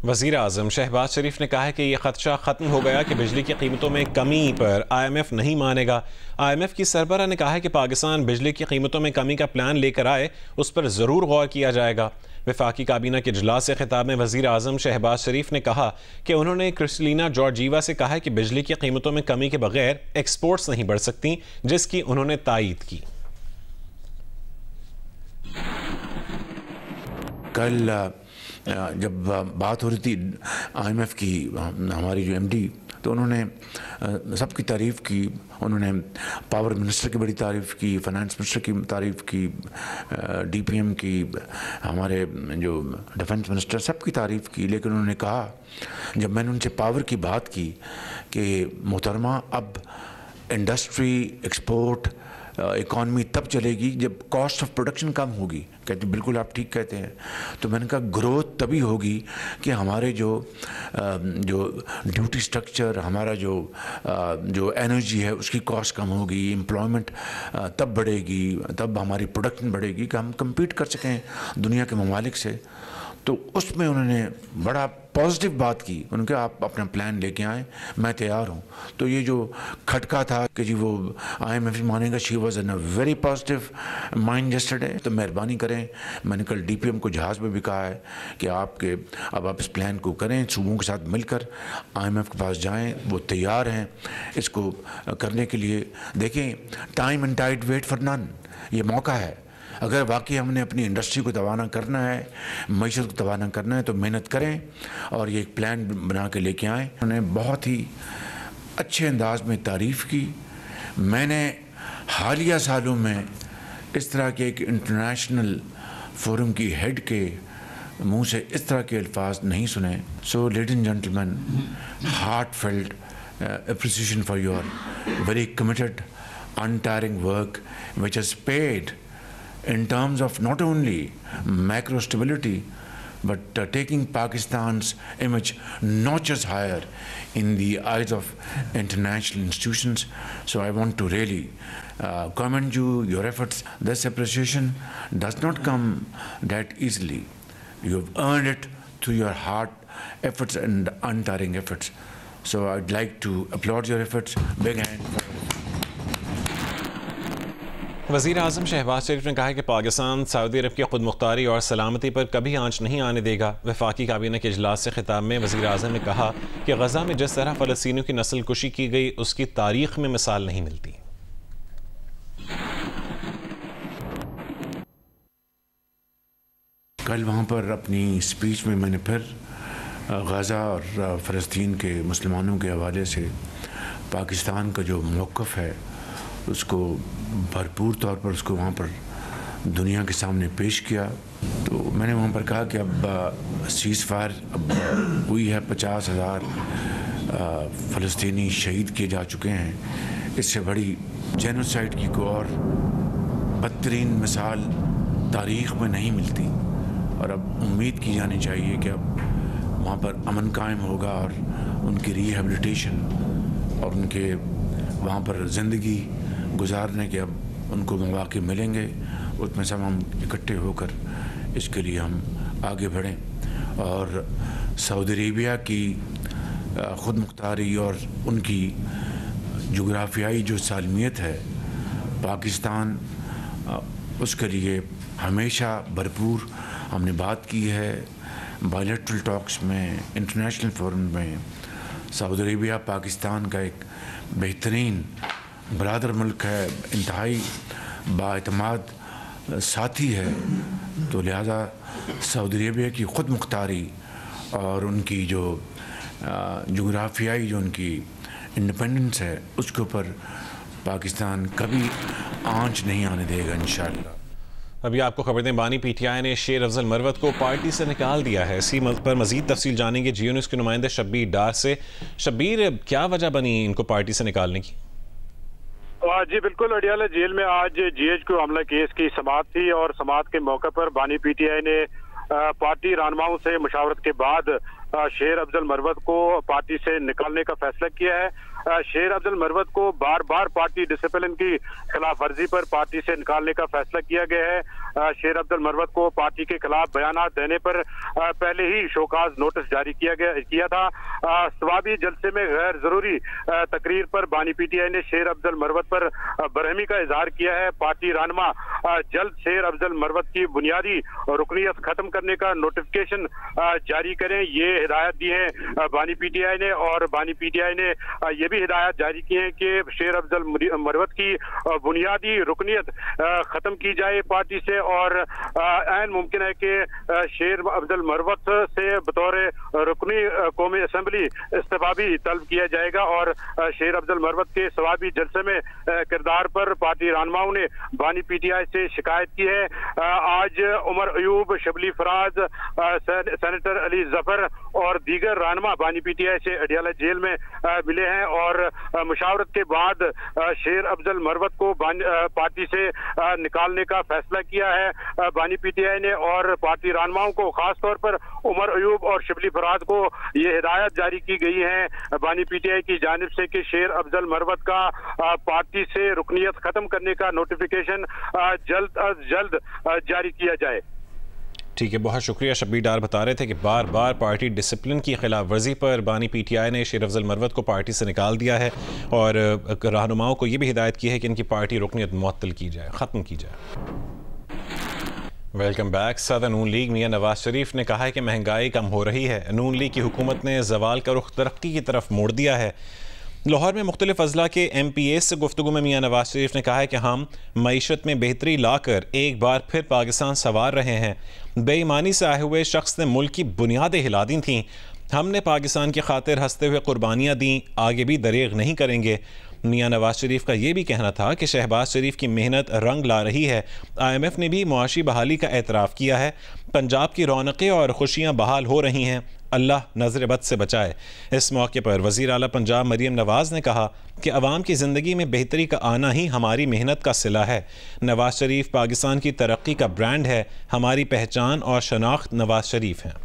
وزیر اعظم شہباز شریف نے کہا ہے کہ یہ خدشہ ختم ہو گیا کہ بجلی کی قیمتوں میں کمی پر IMF نہیں مانے گا۔ IMF کی سربراہ نے کہا ہے کہ پاکستان بجلی کی قیمتوں میں کمی کا پلان لے کر آئے، اس پر ضرور غور کیا جائے گا۔ وفاقی کابینہ کے اجلاس سے خطاب میں وزیر اعظم شہباز شریف نے کہا کہ انہوں نے کرسٹلینا جارجیوا سے کہا ہے کہ بجلی کی قیمتوں میں کمی کے بغیر ایکسپورٹس نہیں بڑھ سکتی، جس کی انہوں نے تائید کی۔ کل جب بات ہو رہی تھی IMF کی، ہماری جو MD، تو انہوں نے سب کی تعریف کی، انہوں نے پاور منسٹر کی بڑی تعریف کی، فائنانس منسٹر کی تعریف کی، DPM کی، ہمارے جو ڈیفنس منسٹر، سب کی تعریف کی۔ لیکن انہوں نے کہا، جب میں نے ان سے پاور کی بات کی کہ محترمہ اب انڈسٹری، ایکسپورٹ، اکانومی تب چلے گی جب کاسٹ آف پروڈکشن کم ہوگی۔ کہتے بالکل آپ ٹھیک کہتے ہیں۔ تو میں نے کہا گروتھ تبھی ہوگی کہ ہمارے جو ڈیوٹی سٹرکچر، ہمارا جو انرجی ہے اس کی کاسٹ کم ہوگی، امپلائمنٹ تب بڑھے گی، تب ہماری پروڈکشن بڑھے گی کہ ہم کمپیٹ کر سکیں دنیا کے ممالک سے۔ تو اس میں انہوں نے بڑا پازیٹیو بات کی، انہوں نے کہا آپ اپنا پلان لے کے آئیں، میں تیار ہوں۔ تو یہ جو کھٹکا تھا کہ جی وہ IMF مانے گا، she was in a very positive mind yesterday, تو مہربانی کریں، میں نے کل DPM کو جہاز میں بھی کہا ہے کہ اب آپ اس پلان کو کریں، صوبوں کے ساتھ مل کر IMF کے پاس جائیں، وہ تیار ہیں اس کو کرنے کے لیے۔ دیکھیں، time and tide wait for none, یہ موقع ہے۔ اگر واقعی ہم نے اپنی انڈسٹری کو توانا کرنا ہے، معیشت کو توانا کرنا ہے، تو محنت کریں اور یہ ایک پلان بنا کے لے کے آئیں۔ انہوں نے بہت ہی اچھے انداز میں تعریف کی۔ میں نے حالیہ سالوں میں اس طرح کے ایک انٹرنیشنل فورم کی ہیڈ کے منہ سے اس طرح کے الفاظ نہیں سنے۔ So ladies and gentlemen, heartfelt appreciation for your very committed, untiring work which has paid in terms of not only macro stability but taking Pakistan's image notches higher in the eyes of international institutions. So I want to really commend you, your efforts. This appreciation does not come that easily. You have earned it through your hard efforts and untiring efforts. So I'd like to applaud your efforts. Big hand for وزیر اعظم شہباز شریف نے کہا کہ پاکستان سعودی عرب کی خود مختاری اور سلامتی پر کبھی آنچ نہیں آنے دے گا۔ وفاقی کابینہ کے اجلاس سے خطاب میں وزیر اعظم نے کہا کہ غزہ میں جس طرح فلسطینیوں کی نسل کشی کی گئی، اس کی تاریخ میں مثال نہیں ملتی۔ کل وہاں پر اپنی سپیچ میں نے پھر غزہ اور فلسطین کے مسلمانوں کے حوالے سے پاکستان کا جو موقف ہے اس کو بھرپور طور پر اس کو وہاں پر دنیا کے سامنے پیش کیا۔ تو میں نے وہاں پر کہا کہ اب سیز فائر اب ہوئی ہے، 50,000 فلسطینی شہید کیے جا چکے ہیں۔ اس سے بڑی جینوسائیڈ کی کوئی اور بدترین مثال تاریخ میں نہیں ملتی، اور اب امید کی جانی چاہیے کہ اب وہاں پر امن قائم ہوگا اور ان کی ری ہیبلیٹیشن اور ان کے وہاں پر زندگی گزارنے کے اب ان کو مواقع ملیں گے۔ اس میں سب ہم اکٹھے ہو کر اس کے لیے ہم آگے بڑھیں۔ اور سعودی عربیہ کی خود مختاری اور ان کی جغرافیائی جو سالمیت ہے، پاکستان اس کے لیے ہمیشہ بھرپور ہم نے بات کی ہے۔ بائیلیٹرل ٹاکس میں، انٹرنیشنل فورم میں سعودی عربیہ پاکستان کا ایک بہترین برادر ملک ہے، انتہائی بااعتماد ساتھی ہے۔ تو لہٰذا سعودی عربیہ کی خود مختاری اور ان کی جو جغرافیائی جو ان کی انڈیپینڈنس ہے، اس کے اوپر پاکستان کبھی آنچ نہیں آنے دے گا انشاءاللہ۔ ابھی آپ کو خبر دیں، بانی PTI نے شیر افضل مروت کو پارٹی سے نکال دیا ہے۔ اسی پر مزید تفصیل جانیں گے جیو نیوز کے نمائندے شبیر ڈار سے۔ شبیر، کیا وجہ بنی ان کو پارٹی سے نکالنے کی؟ جی بالکل، اڈیالہ جیل میں آج GH کو حملہ کیس کی سماعت تھی، اور سماعت کے موقع پر بانی PTI نے پارٹی رہنماؤں سے مشاورت کے بعد شیر افضل مروت کو پارٹی سے نکالنے کا فیصلہ کیا ہے۔ شیر افضل مروت کو بار بار پارٹی ڈسپلن کی خلاف ورزی پر پارٹی سے نکالنے کا فیصلہ کیا گیا ہے۔ شیر افضل مروت کو پارٹی کے خلاف بیانات دینے پر پہلے ہی شوکاز نوٹس جاری کیا تھا۔ ثوابی جلسے میں غیر ضروری تقریر پر بانی پی ٹی آئی نے شیر افضل مروت پر برہمی کا اظہار کیا ہے۔ پارٹی رہنما جلد شیر افضل مروت کی بنیادی رکنیت ختم کرنے کا نوٹیفکیشن جاری کریں، یہ ہدایت دی ہے بانی پی ٹی آئی نے۔ اور بانی پی ٹی آئی نے یہ بھی ہدایت جاری کی ہے کہ شیر افضل مروت کی بنیادی رکنیت ختم کی جائے پارٹی سے، اور عین ممکن ہے کہ شیر افضل مروت سے بطور رکنی قومی اسمبلی استعفا بھی طلب کیا جائے گا۔ اور شیر افضل مروت کے ثوابی جلسے میں کردار پر پارٹی رہنماؤں نے بانی پی ٹی آئی سے شکایت کی ہے۔ آج عمر ایوب، شبلی فراز، سینیٹر علی ظفر اور دیگر رہنما بانی پی ٹی آئی سے اڈیالہ جیل میں ملے ہیں، اور مشاورت کے بعد شیر افضل مروت کو پارٹی سے نکالنے کا فیصلہ کیا ہے بانی پی ٹی آئی نے۔ اور پارٹی رہنماؤں کو خاص طور پر عمر ایوب اور شبلی فراز کو یہ ہدایت جاری کی گئی ہے بانی پی ٹی آئی کی جانب سے کہ شیر افضل مروت کا پارٹی سے رکنیت ختم کرنے کا نوٹیفیکیشن جلد از جلد جاری کیا جائے۔ ٹھیک ہے، بہت شکریہ۔ شبیر ڈار بتا رہے تھے کہ بار بار پارٹی ڈسپلن کی خلاف ورزی پر بانی پی ٹی آئی نے شیر افضل مروت کو پارٹی سے نکال دیا ہے، اور رہنماؤں کو یہ بھی ہدایت کی ہے کہ ان کی پارٹی رکنیت معطل کی جائے، ختم کی جائے۔ Welcome back. صدر نون لیگ میاں نواز شریف نے کہا ہے کہ مہنگائی کم ہو رہی ہے، نون لیگ کی حکومت نے زوال کا رخ ترقی کی طرف موڑ دیا ہے۔ لاہور میں مختلف اضلاع کے ایم پی اے سے گفتگو میں میاں نواز شریف نے کہا ہے کہ ہم معیشت میں بہتری لا کر ایک بار پھر پاکستان سنوار رہے ہیں۔ بے ایمانی سے آئے ہوئے شخص نے ملک کی بنیادیں ہلا دی تھیں، ہم نے پاکستان کی خاطر ہنستے ہوئے قربانیاں دیں، آگے بھی دریغ نہیں کریں گے۔ میاں نواز شریف کا یہ بھی کہنا تھا کہ شہباز شریف کی محنت رنگ لا رہی ہے، آئی ایم ایف نے بھی معاشی بحالی کا اعتراف کیا ہے، پنجاب کی رونقیں اور خوشیاں بحال ہو رہی ہیں، اللہ نظر بد سے بچائے۔ اس موقع پر وزیر اعلیٰ پنجاب مریم نواز نے کہا کہ عوام کی زندگی میں بہتری کا آنا ہی ہماری محنت کا صلہ ہے۔ نواز شریف پاکستان کی ترقی کا برانڈ ہے، ہماری پہچان اور شناخت نواز شریف ہیں۔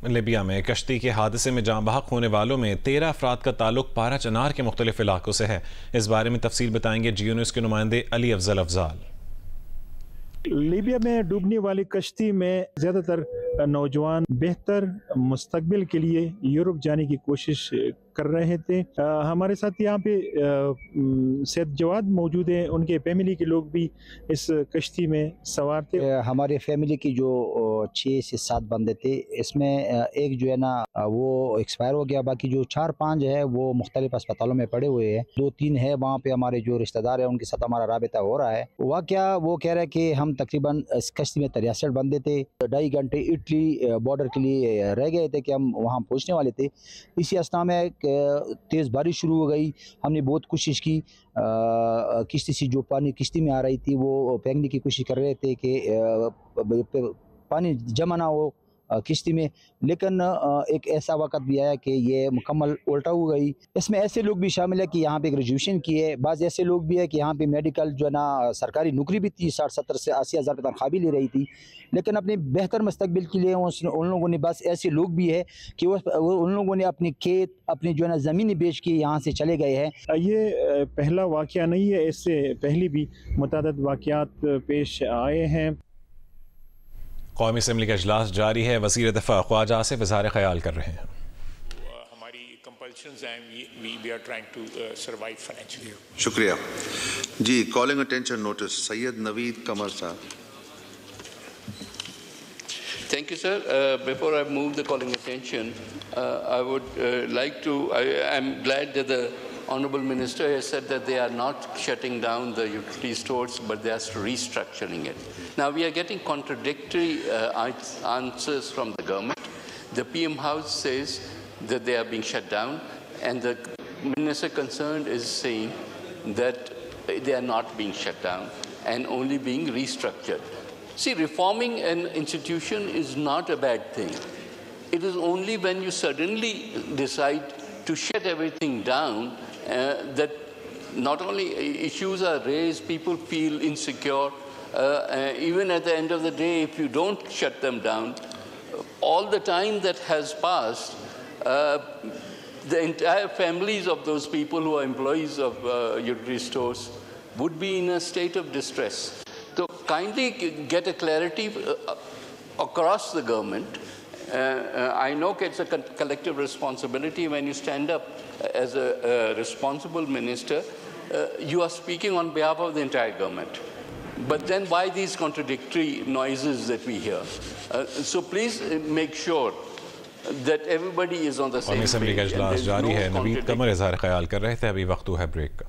لیبیا میں کشتی کے حادثے میں جاں بحق ہونے والوں میں 13 افراد کا تعلق پارا چنار کے مختلف علاقوں سے ہے۔ اس بارے میں تفصیل بتائیں گے جیو نیوز کے نمائندے علی افضل افضال۔ لیبیا میں ڈوبنے والی کشتی میں زیادہ تر نوجوان بہتر مستقبل کے لیے یورپ جانے کی کوشش کر رہے تھے۔ ہمارے ساتھ یہاں پہ سید جواد موجود ہیں، ان کے فیملی کے لوگ بھی اس کشتی میں سوار تھے۔ ہمارے فیملی کی جو 6 سے 7 بندے تھے، اس میں ایک جو ہے نا وہ ایکسپائر ہو گیا، باقی جو 4-5 ہے وہ مختلف اسپتالوں میں پڑے ہوئے ہیں، 2-3 ہے وہاں پہ ہمارے جو رشتہ دار ہیں ان کے ساتھ ہمارا رابطہ ہو رہا ہے۔ واقعہ وہ کہہ رہے کہ ہم تقریباً اس کشتی میں 63 بندے تھے، 2.5 گھنٹے اٹلی بارڈر کے لیے رہ گئے تھے کہ ہم وہاں پہنچنے والے تھے۔ اسی اسنا میں تیز بارش شروع ہو گئی، ہم نے بہت کوشش کی، کشتی سے جو پانی کشتی میں آ رہی تھی وہ پھینکنے کی کوشش کر رہے تھے کہ پانی جمع نہ ہو کشتی میں، لیکن ایک ایسا وقت بھی آیا کہ یہ مکمل الٹا ہو گئی۔ اس میں ایسے لوگ بھی شامل ہے کہ یہاں پہ گریجویشن کی ہے، بعض ایسے لوگ بھی ہے کہ یہاں پہ میڈیکل جو ہے نا سرکاری نوکری بھی تھی، 60-70 سے 80 ہزار تنخواہ بھی لے رہی تھی، لیکن اپنے بہتر مستقبل کے لیے ان لوگوں نے، بس ایسے لوگ بھی ہے کہ ان لوگوں نے اپنے کھیت، اپنی جو ہے نا زمینیں بیچ کے یہاں سے چلے گئے ہیں۔ یہ پہلا واقعہ نہیں ہے، اس سے پہلے بھی متعدد واقعات پیش آئے ہیں۔ قومی اسمبلی کا اجلاس جاری ہے، وزیر دفاع خواجہ آصف اظہار خیال کر رہے ہیں۔ ہماری کمپلشنز ہیں، we are trying to survive financially۔ شکریہ جی۔ کالنگ اٹینشن نوٹس سید نوید قمر صاحب۔ Thank you, sir. Before I move the calling attention, I would like to, I'm glad that the Honorable Minister has said that they are not shutting down the utility stores, but they are restructuring it. Now, we are getting contradictory answers from the government. The PM House says that they are being shut down, and the Minister concerned is saying that they are not being shut down and only being restructured. See, reforming an institution is not a bad thing. It is only when you suddenly decide to shut everything down that not only issues are raised, people feel insecure, even at the end of the day, if you don't shut them down, all the time that has passed, the entire families of those people who are employees of utility stores would be in a state of distress. So kindly get a clarity across the government. I know it's a collective responsibility. When you stand up as a responsible minister, you are speaking on behalf of the entire government. But then why these contradictory noises that we hear? So please make sure that everybody is on the same page. Assembly کا اجلاس جاری ہے. نوید قمر اظہار خیال کر رہے تھے. ابھی وقت ہے بریک کا.